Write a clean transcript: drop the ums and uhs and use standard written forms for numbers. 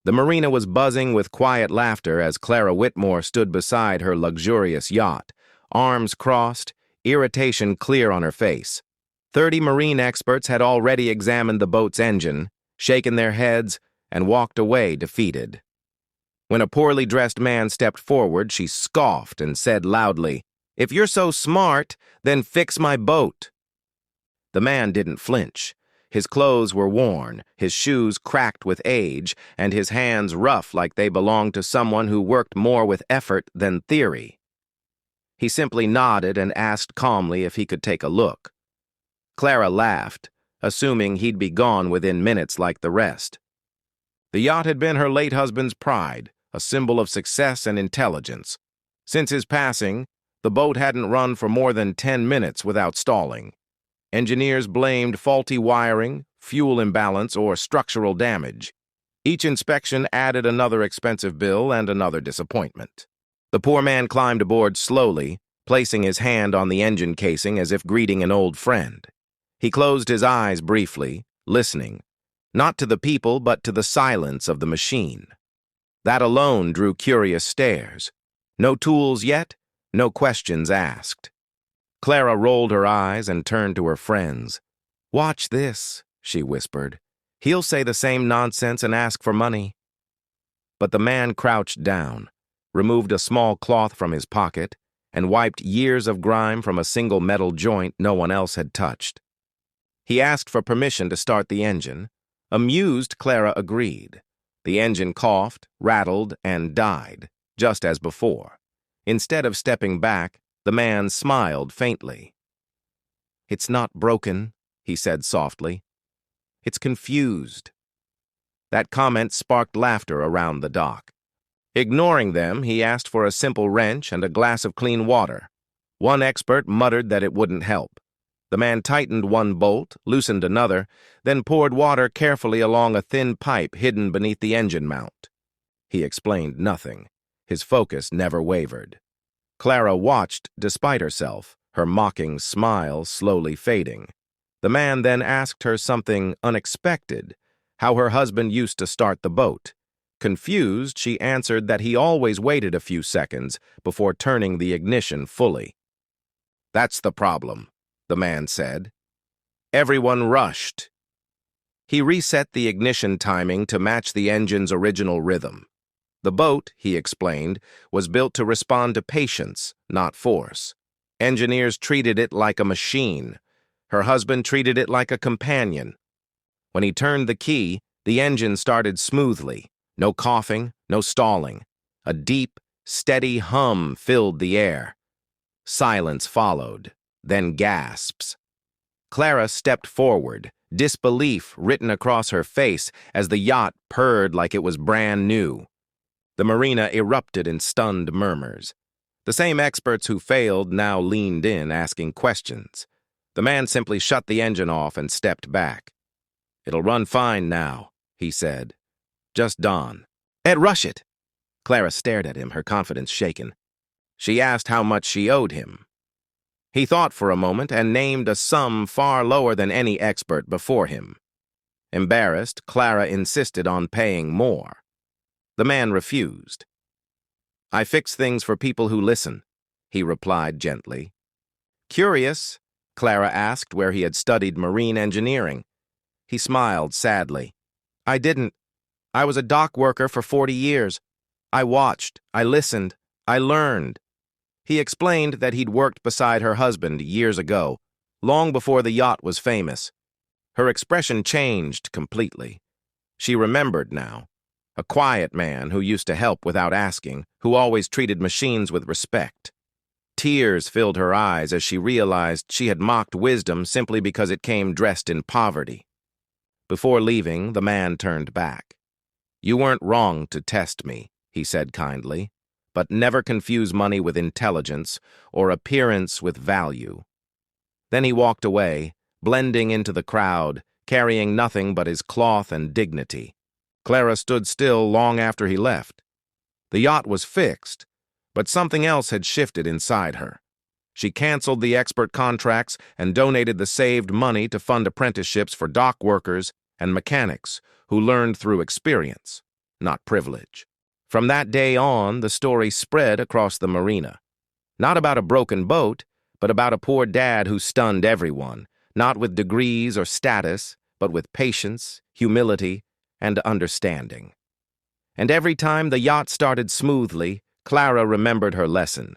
The marina was buzzing with quiet laughter as Clara Whitmore stood beside her luxurious yacht, arms crossed, irritation clear on her face. 30 marine experts had already examined the boat's engine, shaken their heads, and walked away defeated. When a poorly dressed man stepped forward, she scoffed and said loudly, "If you're so smart, then fix my boat." The man didn't flinch. His clothes were worn, his shoes cracked with age, and his hands rough like they belonged to someone who worked more with effort than theory. He simply nodded and asked calmly if he could take a look. Clara laughed, assuming he'd be gone within minutes like the rest. The yacht had been her late husband's pride, a symbol of success and intelligence. Since his passing, the boat hadn't run for more than 10 minutes without stalling. Engineers blamed faulty wiring, fuel imbalance, or structural damage. Each inspection added another expensive bill and another disappointment. The poor man climbed aboard slowly, placing his hand on the engine casing as if greeting an old friend. He closed his eyes briefly, listening, not to the people but to the silence of the machine. That alone drew curious stares. No tools yet, no questions asked. Clara rolled her eyes and turned to her friends. "Watch this," she whispered. "He'll say the same nonsense and ask for money." But the man crouched down, removed a small cloth from his pocket, and wiped years of grime from a single metal joint no one else had touched. He asked for permission to start the engine. Amused, Clara agreed. The engine coughed, rattled, and died, just as before. Instead of stepping back, the man smiled faintly. "It's not broken," he said softly. "It's confused." That comment sparked laughter around the dock. Ignoring them, he asked for a simple wrench and a glass of clean water. One expert muttered that it wouldn't help. The man tightened one bolt, loosened another, then poured water carefully along a thin pipe hidden beneath the engine mount. He explained nothing. His focus never wavered. Clara watched despite herself, her mocking smile slowly fading. The man then asked her something unexpected, how her husband used to start the boat. Confused, she answered that he always waited a few seconds before turning the ignition fully. "That's the problem," the man said. Everyone rushed. He reset the ignition timing to match the engine's original rhythm. The boat, he explained, was built to respond to patience, not force. Engineers treated it like a machine. Her husband treated it like a companion. When he turned the key, the engine started smoothly. No coughing, no stalling. A deep, steady hum filled the air. Silence followed, then gasps. Clara stepped forward, disbelief written across her face as the yacht purred like it was brand new. The marina erupted in stunned murmurs. The same experts who failed now leaned in, asking questions. The man simply shut the engine off and stepped back. "It'll run fine now," he said. "Just dawn." "Ed, rush it!" Clara stared at him, her confidence shaken. She asked how much she owed him. He thought for a moment and named a sum far lower than any expert before him. Embarrassed, Clara insisted on paying more. The man refused. "I fix things for people who listen," he replied gently. Curious, Clara asked where he had studied marine engineering. He smiled sadly. "I didn't. I was a dock worker for 40 years. I watched, I listened, I learned." He explained that he'd worked beside her husband years ago, long before the yacht was famous. Her expression changed completely. She remembered now. A quiet man who used to help without asking, who always treated machines with respect. Tears filled her eyes as she realized she had mocked wisdom simply because it came dressed in poverty. Before leaving, the man turned back. "You weren't wrong to test me," he said kindly, "but never confuse money with intelligence or appearance with value." Then he walked away, blending into the crowd, carrying nothing but his cloth and dignity. Clara stood still long after he left. The yacht was fixed, but something else had shifted inside her. She canceled the expert contracts and donated the saved money to fund apprenticeships for dock workers and mechanics who learned through experience. not privilege. From that day on, the story spread across the marina. Not about a broken boat, but about a poor dad who stunned everyone, not with degrees or status, but with patience, humility, and understanding. And every time the yacht started smoothly, Clara remembered her lesson.